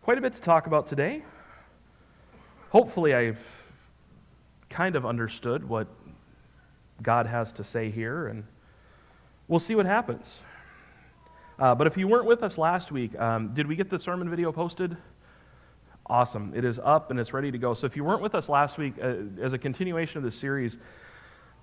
Quite a bit to talk about today. Hopefully I've kind of understood what God has to say here, and we'll see what happens. But if you weren't with us last week, did we get the sermon video posted? Awesome. It is up and it's ready to go. So if you weren't with us last week, as a continuation of this series,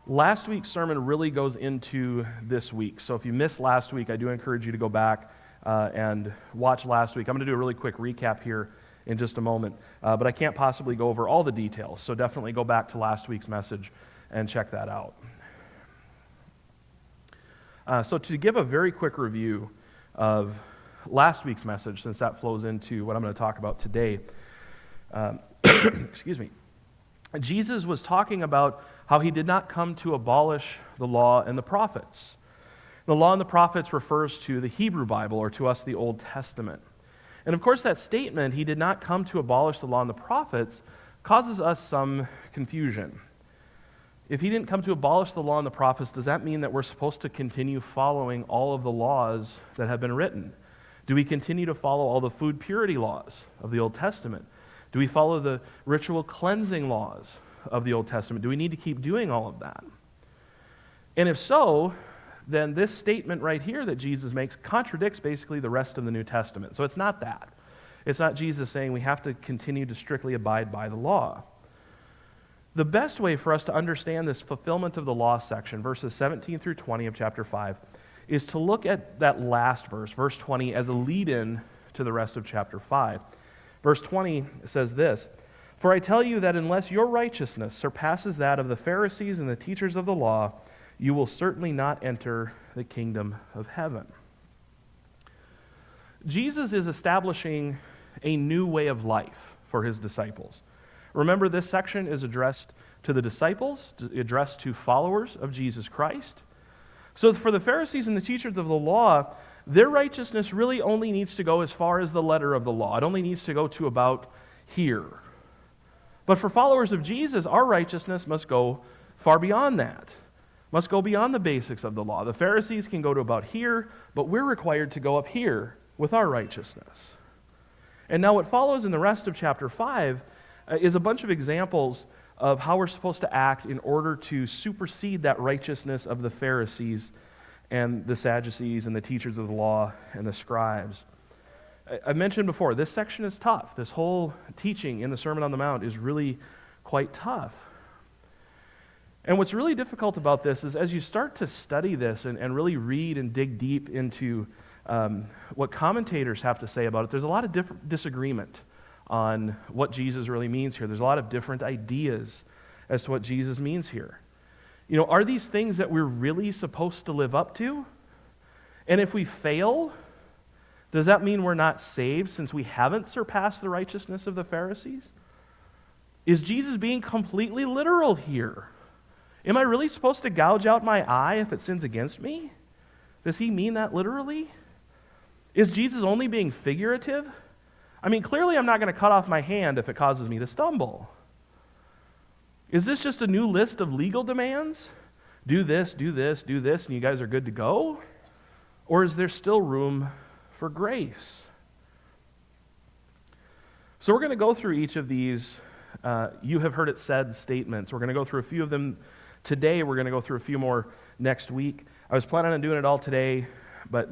last week's sermon really goes into this week. So if you missed last week, I do encourage you to go back and watch last week. I'm going to do a really quick recap here in just a moment, but I can't possibly go over all the details, so definitely go back to last week's message and check that out. So to give a very quick review of last week's message, since that flows into what I'm going to talk about today, excuse me, Jesus was talking about how he did not come to abolish the law and the prophets. The law and the prophets refers to the Hebrew Bible, or to us, the Old Testament. And of course, that statement, he did not come to abolish the law and the prophets, causes us some confusion. If he didn't come to abolish the law and the prophets, does that mean that we're supposed to continue following all of the laws that have been written? Do we continue to follow all the food purity laws of the Old Testament? Do we follow the ritual cleansing laws of the Old Testament? Do we need to keep doing all of that? And if so, then this statement right here that Jesus makes contradicts basically the rest of the New Testament. So it's not that. It's not Jesus saying we have to continue to strictly abide by the law. The best way for us to understand this fulfillment of the law section, verses 17 through 20 of chapter 5, is to look at that last verse, verse 20, as a lead-in to the rest of chapter 5. Verse 20 says this, "For I tell you that unless your righteousness surpasses that of the Pharisees and the teachers of the law, you will certainly not enter the kingdom of heaven." Jesus is establishing a new way of life for his disciples. Remember, this section is addressed to the disciples, addressed to followers of Jesus Christ. So for the Pharisees and the teachers of the law, their righteousness really only needs to go as far as the letter of the law. It only needs to go to about here. But for followers of Jesus, our righteousness must go far beyond that. Must go beyond the basics of the law. The Pharisees can go to about here, but we're required to go up here with our righteousness. And now what follows in the rest of chapter 5 is a bunch of examples of how we're supposed to act in order to supersede that righteousness of the Pharisees and the Sadducees and the teachers of the law and the scribes. I mentioned before, this section is tough. This whole teaching in the Sermon on the Mount is really quite tough. And what's really difficult about this is as you start to study this and really read and dig deep into what commentators have to say about it, there's a lot of disagreement on what Jesus really means here. There's a lot of different ideas as to what Jesus means here. You know, are these things that we're really supposed to live up to? And if we fail, does that mean we're not saved since we haven't surpassed the righteousness of the Pharisees? Is Jesus being completely literal here? Am I really supposed to gouge out my eye if it sins against me? Does he mean that literally? Is Jesus only being figurative? I mean, clearly I'm not going to cut off my hand if it causes me to stumble. Is this just a new list of legal demands? Do this, do this, do this, and you guys are good to go? Or is there still room for grace? So we're going to go through each of these you have heard it said statements. We're going to go through a few of them today. We're going to go through a few more next week. I was planning on doing it all today, but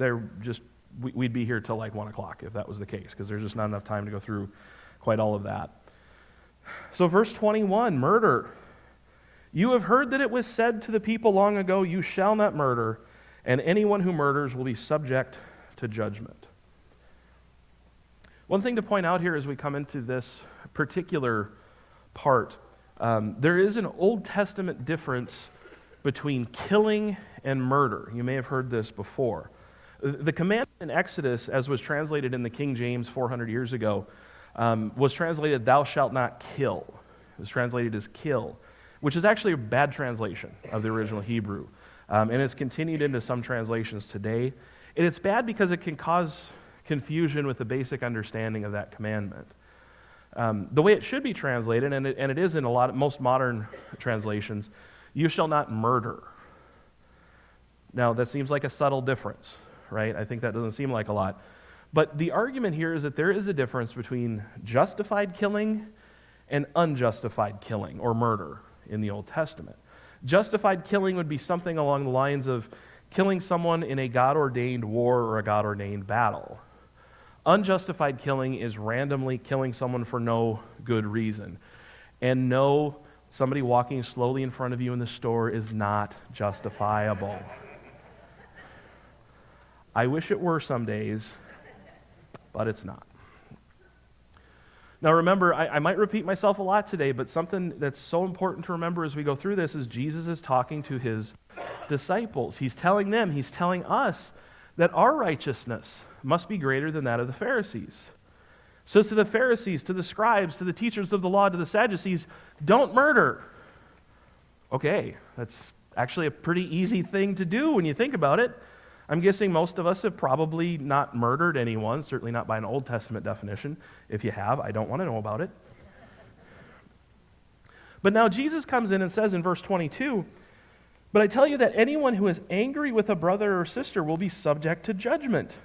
we'd be here till like 1 o'clock if that was the case, because there's just not enough time to go through quite all of that. So verse 21, murder. "You have heard that it was said to the people long ago, 'You shall not murder,' and anyone who murders will be subject to judgment." One thing to point out here as we come into this particular part, there is an Old Testament difference between killing and murder. You may have heard this before. The command in Exodus, as was translated in the King James 400 years ago, was translated, "Thou shalt not kill." It was translated as "kill," which is actually a bad translation of the original Hebrew. And it's continued into some translations today. And it's bad because it can cause confusion with the basic understanding of that commandment. The way it should be translated, and it is in most modern translations, "You shall not murder." Now, that seems like a subtle difference, right? I think that doesn't seem like a lot. But the argument here is that there is a difference between justified killing and unjustified killing or murder in the Old Testament. Justified killing would be something along the lines of killing someone in a God-ordained war or a God-ordained battle. Unjustified killing is randomly killing someone for no good reason. And no, somebody walking slowly in front of you in the store is not justifiable. I wish it were some days, but it's not. Now remember, I might repeat myself a lot today, but something that's so important to remember as we go through this is Jesus is talking to his disciples. He's telling them, he's telling us that our righteousness must be greater than that of the Pharisees. So to the Pharisees, to the scribes, to the teachers of the law, to the Sadducees, don't murder. Okay, that's actually a pretty easy thing to do when you think about it. I'm guessing most of us have probably not murdered anyone, certainly not by an Old Testament definition. If you have, I don't want to know about it. But now Jesus comes in and says in verse 22, "But I tell you that anyone who is angry with a brother or sister will be subject to judgment.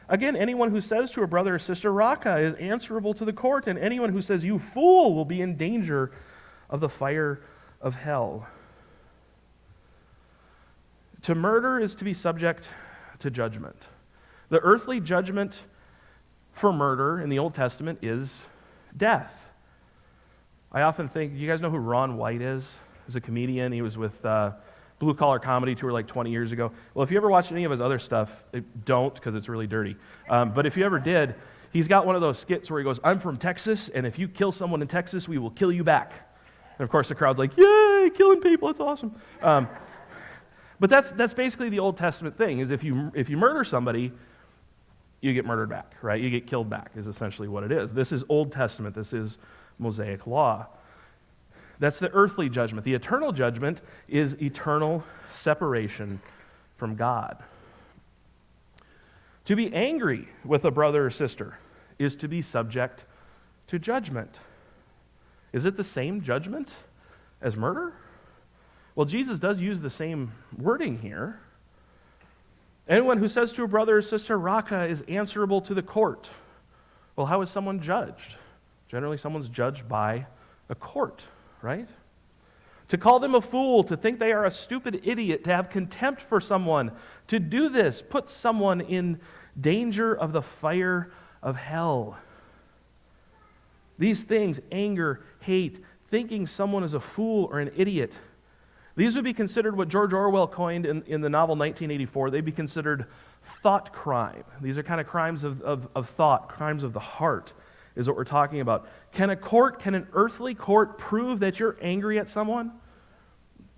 Again, anyone who says to a brother or sister, 'Raka,' is answerable to the court, and anyone who says, 'You fool,' will be in danger of the fire of hell." To murder is to be subject to judgment. The earthly judgment for murder in the Old Testament is death. I often think, you guys know who Ron White is? He's a comedian. He was with Blue Collar Comedy Tour like 20 years ago. Well, if you ever watched any of his other stuff, don't, because it's really dirty. But if you ever did, he's got one of those skits where he goes, "I'm from Texas, and if you kill someone in Texas, we will kill you back." And of course the crowd's like, "Yay, killing people, that's awesome." But that's basically the Old Testament thing, is if you murder somebody, you get murdered back, right? You get killed back is essentially what it is. This is Old Testament. This is Mosaic law. That's the earthly judgment. The eternal judgment is eternal separation from God. To be angry with a brother or sister is to be subject to judgment. Is it the same judgment as murder? Well, Jesus does use the same wording here. Anyone who says to a brother or sister, "Raka," is answerable to the court. Well, how is someone judged? Generally, someone's judged by a court, right? To call them a fool, to think they are a stupid idiot, to have contempt for someone, to do this puts someone in danger of the fire of hell. These things, anger, hate, thinking someone is a fool or an idiot, these would be considered what George Orwell coined in the novel 1984. They'd be considered thought crime. These are kind of crimes of thought, crimes of the heart is what we're talking about. Can an earthly court prove that you're angry at someone?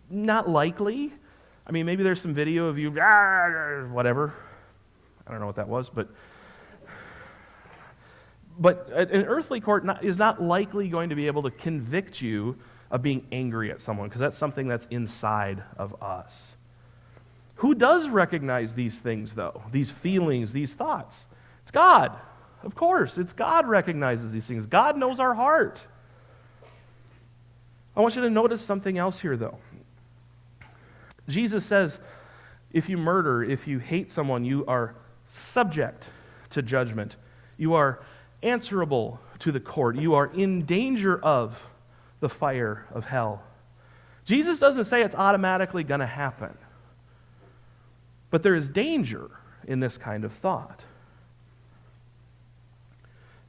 Not likely. I mean, maybe there's some video of you, whatever. I don't know what that was, but an earthly court is not likely going to be able to convict you of being angry at someone, because that's something that's inside of us. Who does recognize these things, though? These feelings, these thoughts? It's God. Of course, it's God recognizes these things. God knows our heart. I want you to notice something else here, though. Jesus says, if you murder, if you hate someone, you are subject to judgment. You are answerable to the court. You are in danger of the fire of hell. Jesus doesn't say it's automatically going to happen. But there is danger in this kind of thought.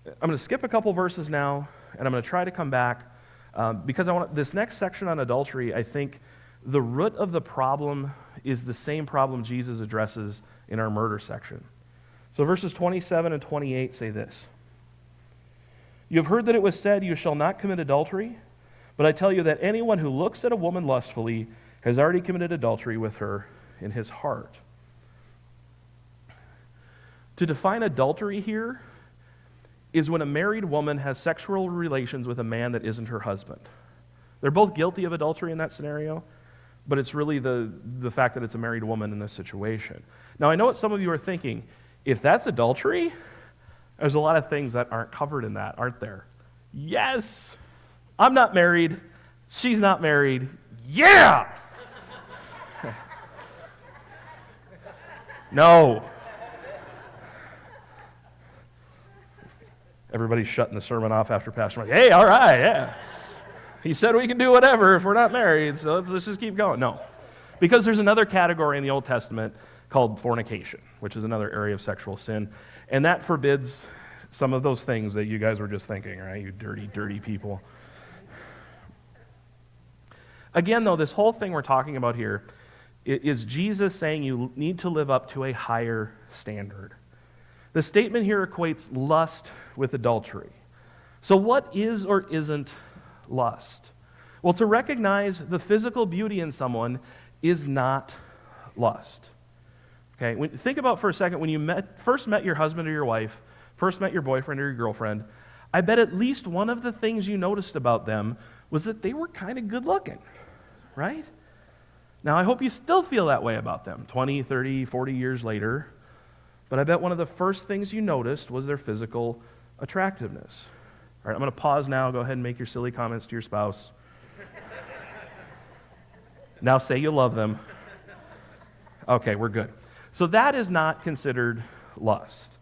I'm going to skip a couple verses now, and I'm going to try to come back because I want this next section on adultery. I think the root of the problem is the same problem Jesus addresses in our murder section. So verses 27 and 28 say this: "You have heard that it was said, 'You shall not commit adultery,' but I tell you that anyone who looks at a woman lustfully has already committed adultery with her in his heart." To define adultery here is when a married woman has sexual relations with a man that isn't her husband. They're both guilty of adultery in that scenario, but it's really the fact that it's a married woman in this situation. Now, I know what some of you are thinking. If that's adultery, there's a lot of things that aren't covered in that, aren't there? Yes! I'm not married. She's not married. Yeah! No. Everybody's shutting the sermon off after Pastor Mike. Hey, all right, yeah. He said we can do whatever if we're not married, so let's just keep going. No. Because there's another category in the Old Testament called fornication, which is another area of sexual sin, and that forbids some of those things that you guys were just thinking, right? You dirty, dirty people. Again, though, this whole thing we're talking about here is Jesus saying you need to live up to a higher standard. The statement here equates lust with adultery. So what is or isn't lust? Well, to recognize the physical beauty in someone is not lust. Okay, think about for a second when you first met your husband or your wife, first met your boyfriend or your girlfriend, I bet at least one of the things you noticed about them was that they were kind of good looking, right? Now, I hope you still feel that way about them 20, 30, 40 years later, but I bet one of the first things you noticed was their physical attractiveness. All right, I'm going to pause now. Go ahead and make your silly comments to your spouse. Now say you love them. Okay, we're good. So that is not considered lust.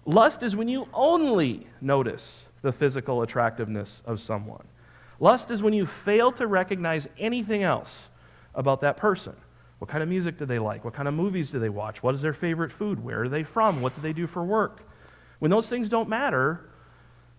Lust is when you only notice the physical attractiveness of someone. Lust is when you fail to recognize anything else about that person. What kind of music do they like? What kind of movies do they watch? What is their favorite food? Where are they from? What do they do for work? When those things don't matter,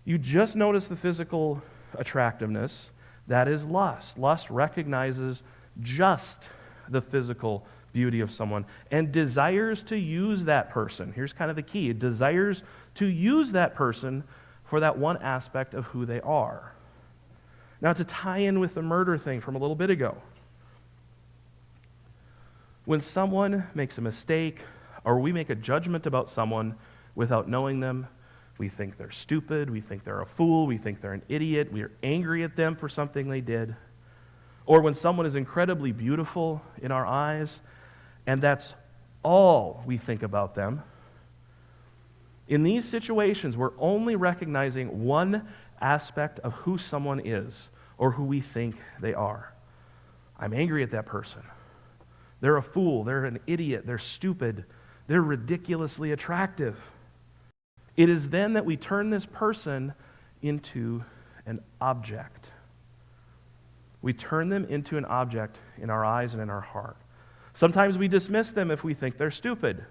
you just notice the physical attractiveness. That is lust. Lust recognizes just the physical beauty of someone and desires to use that person. Here's kind of the key. It desires to use that person for that one aspect of who they are. Now, to tie in with the murder thing from a little bit ago, when someone makes a mistake or we make a judgment about someone without knowing them, we think they're stupid, we think they're a fool, we think they're an idiot, we are angry at them for something they did. Or when someone is incredibly beautiful in our eyes, and that's all we think about them. In these situations, we're only recognizing one aspect of who someone is or who we think they are. I'm angry at that person. They're a fool, they're an idiot, they're stupid, they're ridiculously attractive. It is then that we turn this person into an object. We turn them into an object in our eyes and in our heart. Sometimes we dismiss them if we think they're stupid.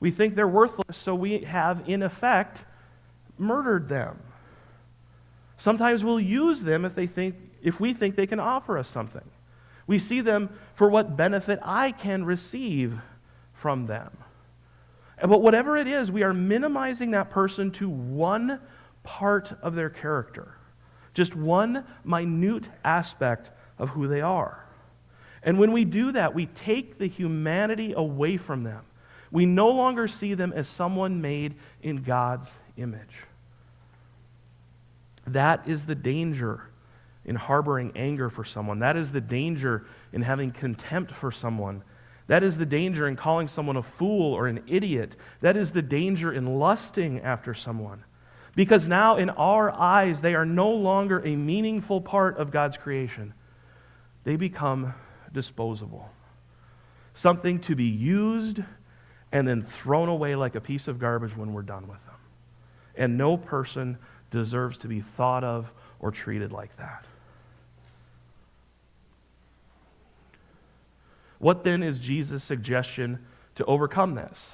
We think they're worthless, so we have, in effect, murdered them. Sometimes we'll use them if we think they can offer us something. We see them for what benefit I can receive from them. But whatever it is, we are minimizing that person to one part of their character, just one minute aspect of who they are. And when we do that, we take the humanity away from them. We no longer see them as someone made in God's image. That is the danger in harboring anger for someone. That is the danger in having contempt for someone. That is the danger in calling someone a fool or an idiot. That is the danger in lusting after someone. Because now in our eyes, they are no longer a meaningful part of God's creation. They become disposable. Something to be used and then thrown away like a piece of garbage when we're done with them. And no person deserves to be thought of or treated like that. What then is Jesus' suggestion to overcome this?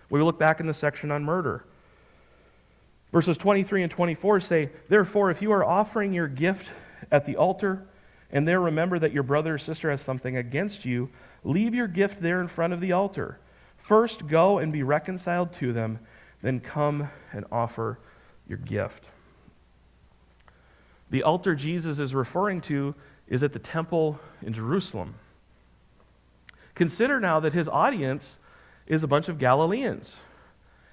We look back in the section on murder. Verses 23 and 24 say, "Therefore, if you are offering your gift at the altar, and there remember that your brother or sister has something against you, leave your gift there in front of the altar. First go and be reconciled to them, then come and offer your gift." The altar Jesus is referring to is at the temple in Jerusalem. Consider now that his audience is a bunch of Galileans.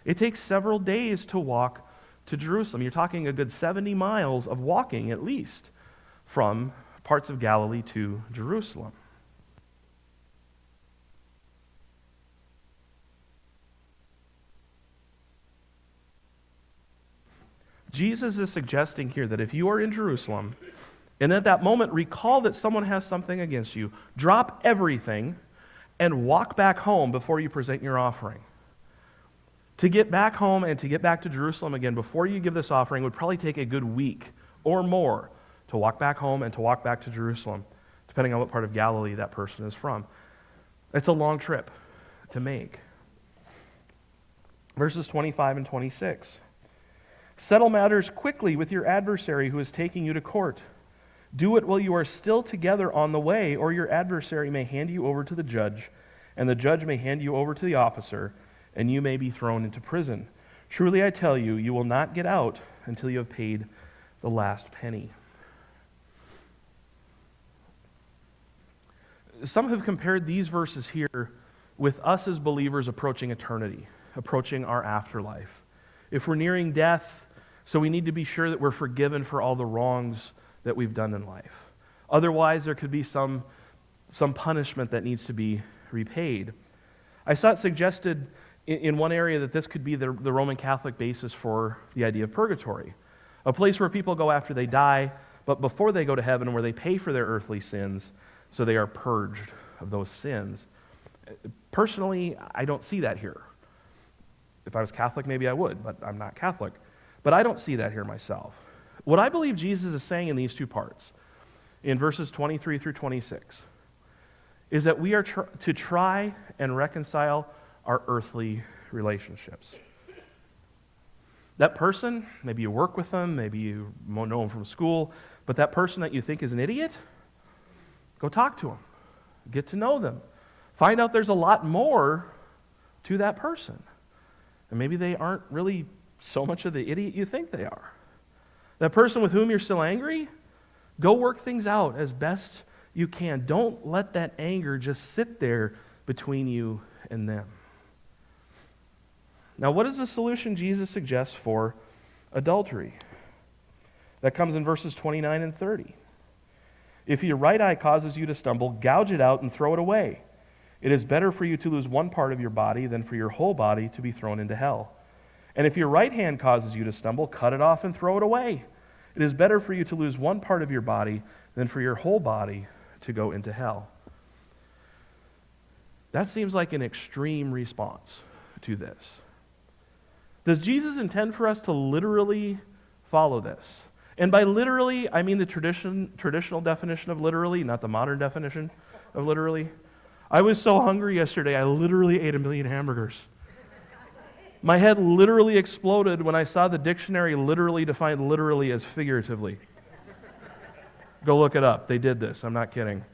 It takes several days to walk to Jerusalem. You're talking a good 70 miles of walking at least from parts of Galilee to Jerusalem. Jesus is suggesting here that if you are in Jerusalem, and at that moment recall that someone has something against you, drop everything and walk back home before you present your offering. To get back home and to get back to Jerusalem again before you give this offering would probably take a good week or more to walk back home and to walk back to Jerusalem, depending on what part of Galilee that person is from. It's a long trip to make. Verses 25 and 26. Settle matters quickly with your adversary who is taking you to court. Do it while you are still together on the way, or your adversary may hand you over to the judge, and the judge may hand you over to the officer, and you may be thrown into prison. Truly I tell you, you will not get out until you have paid the last penny. Some have compared these verses here with us as believers approaching eternity, approaching our afterlife. If we're nearing death, so we need to be sure that we're forgiven for all the wrongs that we've done in life. Otherwise, there could be some punishment that needs to be repaid. I saw it suggested in one area that this could be the Roman Catholic basis for the idea of purgatory, a place where people go after they die, but before they go to heaven, where they pay for their earthly sins, so they are purged of those sins. Personally, I don't see that here. If I was Catholic, maybe I would, but I'm not Catholic. But I don't see that here myself. What I believe Jesus is saying in these two parts, in verses 23 through 26, is that we are to try and reconcile our earthly relationships. That person, maybe you work with them, maybe you know them from school, but that person that you think is an idiot, go talk to them. Get to know them. Find out there's a lot more to that person. And maybe they aren't really so much of the idiot you think they are. That person with whom you're still angry, go work things out as best you can. Don't let that anger just sit there between you and them. Now, what is the solution Jesus suggests for adultery? That comes in verses 29 and 30. If your right eye causes you to stumble, gouge it out and throw it away. It is better for you to lose one part of your body than for your whole body to be thrown into hell. And if your right hand causes you to stumble, cut it off and throw it away. It is better for you to lose one part of your body than for your whole body to go into hell. That seems like an extreme response to this. Does Jesus intend for us to literally follow this? And by literally, I mean the traditional definition of literally, not the modern definition of literally. I was so hungry yesterday, I literally ate 1 million hamburgers. My head literally exploded when I saw the dictionary literally define literally as figuratively. Go look it up. They did this. I'm not kidding.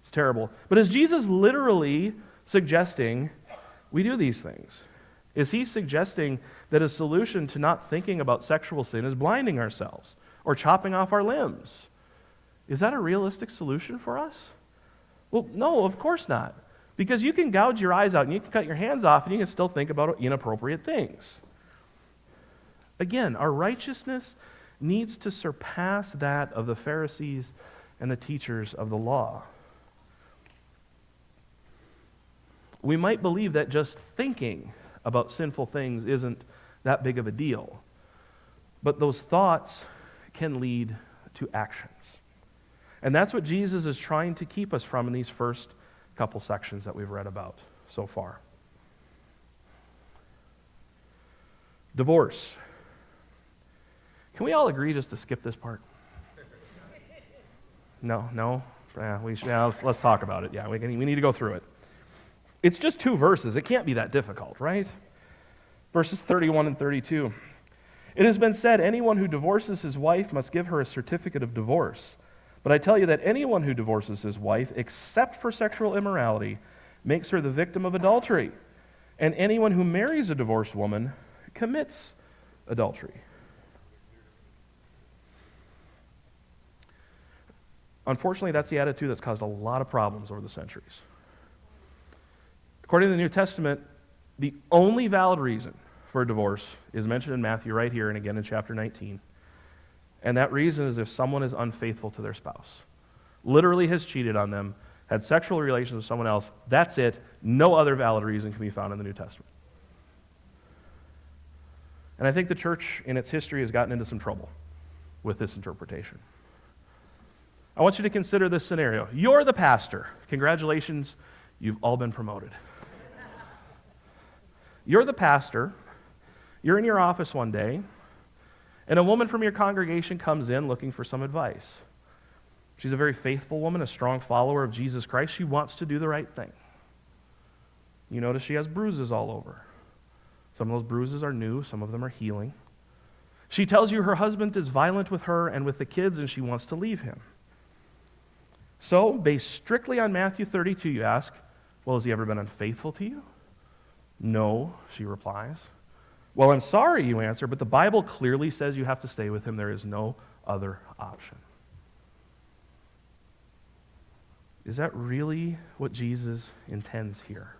It's terrible. But is Jesus literally suggesting we do these things? Is he suggesting that a solution to not thinking about sexual sin is blinding ourselves or chopping off our limbs? Is that a realistic solution for us? Well, no, of course not. Because you can gouge your eyes out and you can cut your hands off and you can still think about inappropriate things. Again, our righteousness needs to surpass that of the Pharisees and the teachers of the law. We might believe that just thinking about sinful things isn't that big of a deal, but those thoughts can lead to actions. And that's what Jesus is trying to keep us from in these first couple sections that we've read about so far. Divorce. Can we all agree just to skip this part? No? Let's talk about it. Yeah, we need to go through it. It's just 2 verses. It can't be that difficult, right? Verses 31 and 32. It has been said, anyone who divorces his wife must give her a certificate of divorce. But I tell you that anyone who divorces his wife, except for sexual immorality, makes her the victim of adultery. And anyone who marries a divorced woman commits adultery. Unfortunately, that's the attitude that's caused a lot of problems over the centuries. According to the New Testament, the only valid reason for a divorce is mentioned in Matthew right here and again in chapter 19. And that reason is if someone is unfaithful to their spouse, literally has cheated on them, had sexual relations with someone else, that's it. No other valid reason can be found in the New Testament. And I think the church in its history has gotten into some trouble with this interpretation. I want you to consider this scenario. You're the pastor. Congratulations, you've all been promoted. you're the pastor, you're in your office one day, and a woman from your congregation comes in looking for some advice. She's a very faithful woman, a strong follower of Jesus Christ. She wants to do the right thing. You notice she has bruises all over. Some of those bruises are new, some of them are healing. She tells you her husband is violent with her and with the kids, and she wants to leave him. So, based strictly on Matthew 32, you ask, well, has he ever been unfaithful to you? No, she replies. Well, I'm sorry, you answer, but the Bible clearly says you have to stay with him. There is no other option. Is that really what Jesus intends here?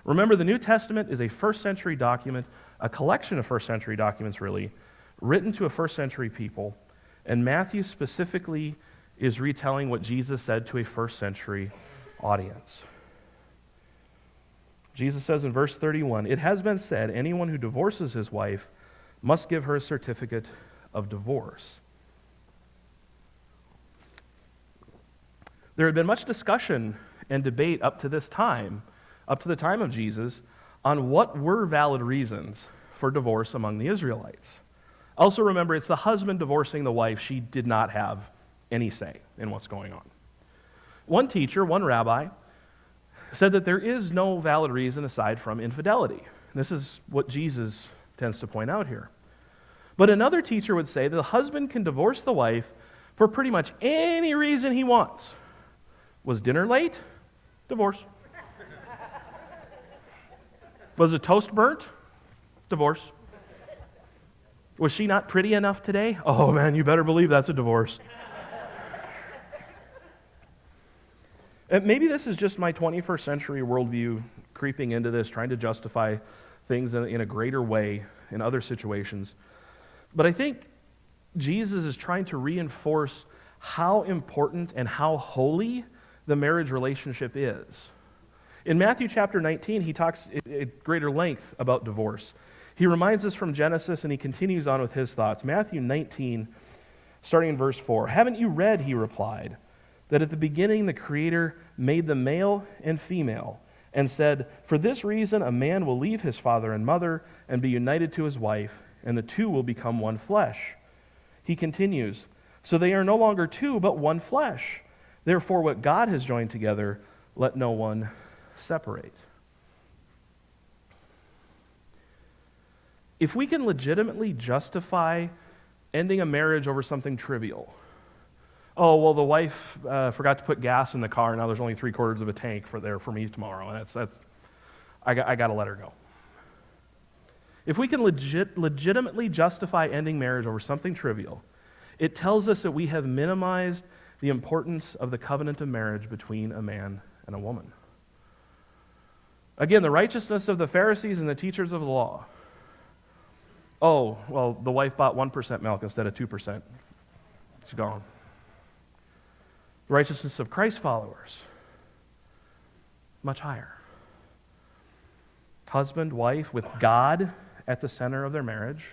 Remember, the New Testament is a first-century document, a collection of first-century documents, really, written to a first-century people, and Matthew specifically is retelling what Jesus said to a first-century audience. Jesus says in verse 31, "It has been said, anyone who divorces his wife must give her a certificate of divorce." There had been much discussion and debate up to the time of Jesus, on what were valid reasons for divorce among the Israelites. Also remember, it's the husband divorcing the wife. She did not have any say in what's going on. One teacher, one rabbi, said that there is no valid reason aside from infidelity. This is what Jesus tends to point out here. But another teacher would say that the husband can divorce the wife for pretty much any reason he wants. Was dinner late? Divorce. Was the toast burnt? Divorce. Was she not pretty enough today? Oh man, you better believe that's a divorce. And maybe this is just my 21st century worldview creeping into this, trying to justify things in a greater way in other situations. But I think Jesus is trying to reinforce how important and how holy the marriage relationship is. In Matthew chapter 19, he talks at greater length about divorce. He reminds us from Genesis, and he continues on with his thoughts. Matthew 19, starting in verse 4. "Haven't you read," he replied, "that at the beginning the Creator made them male and female, and said, 'For this reason a man will leave his father and mother and be united to his wife, and the two will become one flesh.' He continues, 'So they are no longer two, but one flesh. Therefore what God has joined together, let no one separate.'" If we can legitimately justify ending a marriage over something trivial, oh, well, the wife forgot to put gas in the car, now there's only 3/4 of a tank for me tomorrow, and I got to let her go. If we can legitimately justify ending marriage over something trivial, it tells us that we have minimized the importance of the covenant of marriage between a man and a woman. Again, the righteousness of the Pharisees and the teachers of the law. Oh, well, the wife bought 1% milk instead of 2%. She's gone. The righteousness of Christ followers, much higher. Husband, wife, with God at the center of their marriage.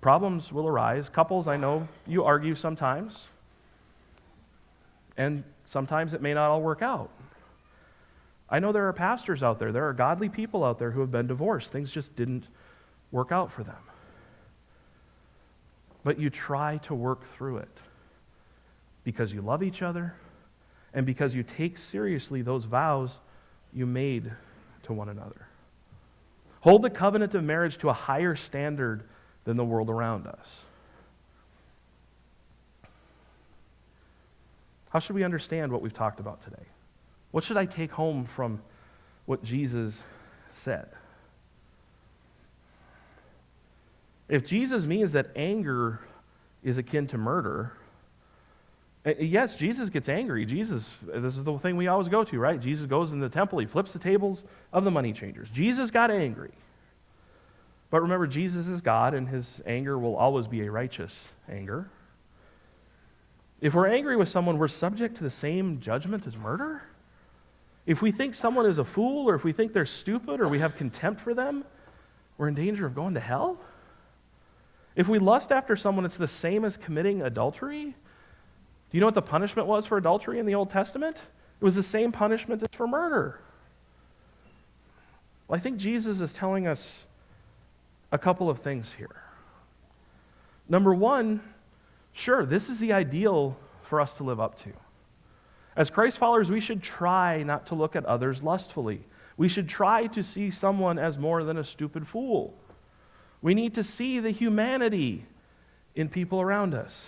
Problems will arise. Couples, I know you argue sometimes, and sometimes it may not all work out. I know there are pastors out there are godly people out there who have been divorced. Things just didn't work out for them. But you try to work through it because you love each other and because you take seriously those vows you made to one another. Hold the covenant of marriage to a higher standard than the world around us. How should we understand what we've talked about today? What should I take home from what Jesus said? If Jesus means that anger is akin to murder, yes, Jesus gets angry. This is the thing we always go to, right? Jesus goes in the temple, he flips the tables of the money changers. Jesus got angry. But remember, Jesus is God, and his anger will always be a righteous anger. If we're angry with someone, we're subject to the same judgment as murder? If we think someone is a fool, or if we think they're stupid, or we have contempt for them, we're in danger of going to hell? If we lust after someone, it's the same as committing adultery? Do you know what the punishment was for adultery in the Old Testament? It was the same punishment as for murder. Well, I think Jesus is telling us a couple of things here. Number one, sure, this is the ideal for us to live up to. As Christ followers, we should try not to look at others lustfully. We should try to see someone as more than a stupid fool. We need to see the humanity in people around us.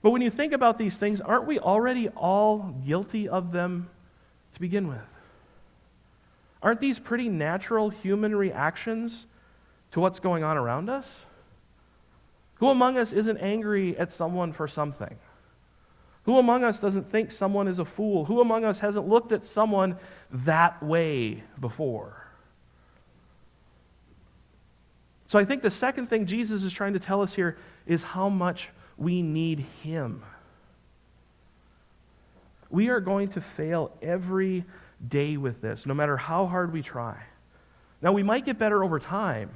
But when you think about these things, aren't we already all guilty of them to begin with? Aren't these pretty natural human reactions to what's going on around us? Who among us isn't angry at someone for something? Who among us doesn't think someone is a fool? Who among us hasn't looked at someone that way before? So I think the second thing Jesus is trying to tell us here is how much we need Him. We are going to fail every day with this, no matter how hard we try. Now, we might get better over time,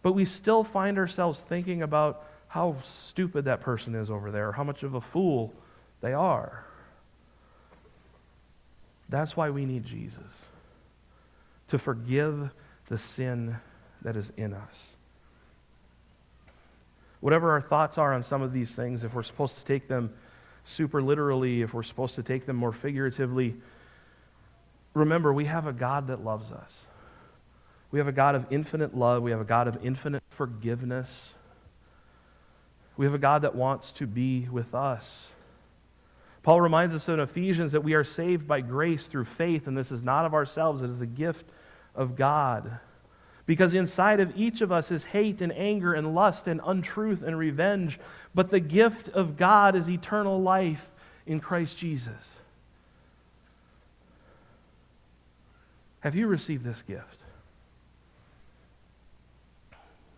but we still find ourselves thinking about how stupid that person is over there, or how much of a fool they are. That's why we need Jesus, to forgive the sin that is in us. Whatever our thoughts are on some of these things, if we're supposed to take them super literally, if we're supposed to take them more figuratively, remember, we have a God that loves us. We have a God of infinite love. We have a God of infinite forgiveness. We have a God that wants to be with us. Paul reminds us in Ephesians that we are saved by grace through faith, and this is not of ourselves, it is a gift of God. Because inside of each of us is hate and anger and lust and untruth and revenge, but the gift of God is eternal life in Christ Jesus. Have you received this gift?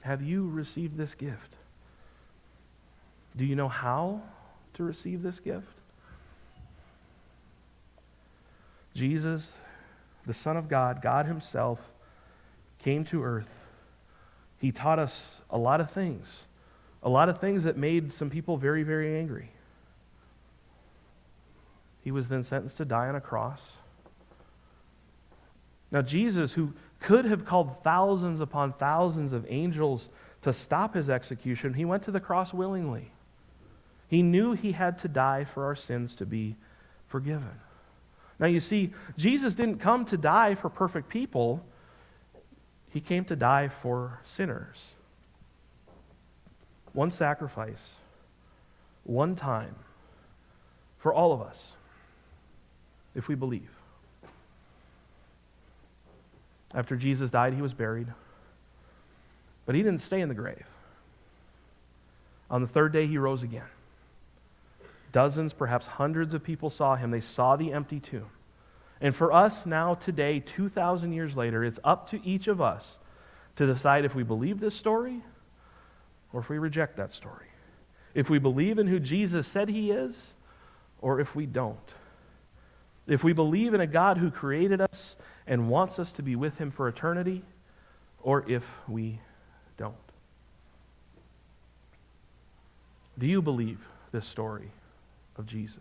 Have you received this gift? Do you know how to receive this gift? Jesus, the Son of God, God Himself, came to earth. He taught us a lot of things that made some people very, very angry. He was then sentenced to die on a cross. Now, Jesus, who could have called thousands upon thousands of angels to stop His execution, He went to the cross willingly. He knew He had to die for our sins to be forgiven. Now, you see, Jesus didn't come to die for perfect people. He came to die for sinners. One sacrifice, one time, for all of us, if we believe. After Jesus died, He was buried. But He didn't stay in the grave. On the third day, He rose again. Dozens, perhaps hundreds of people saw Him. They saw the empty tomb. And for us now, today, 2,000 years later, it's up to each of us to decide if we believe this story or if we reject that story. If we believe in who Jesus said He is or if we don't. If we believe in a God who created us and wants us to be with Him for eternity, or if we don't. Do you believe this story of Jesus?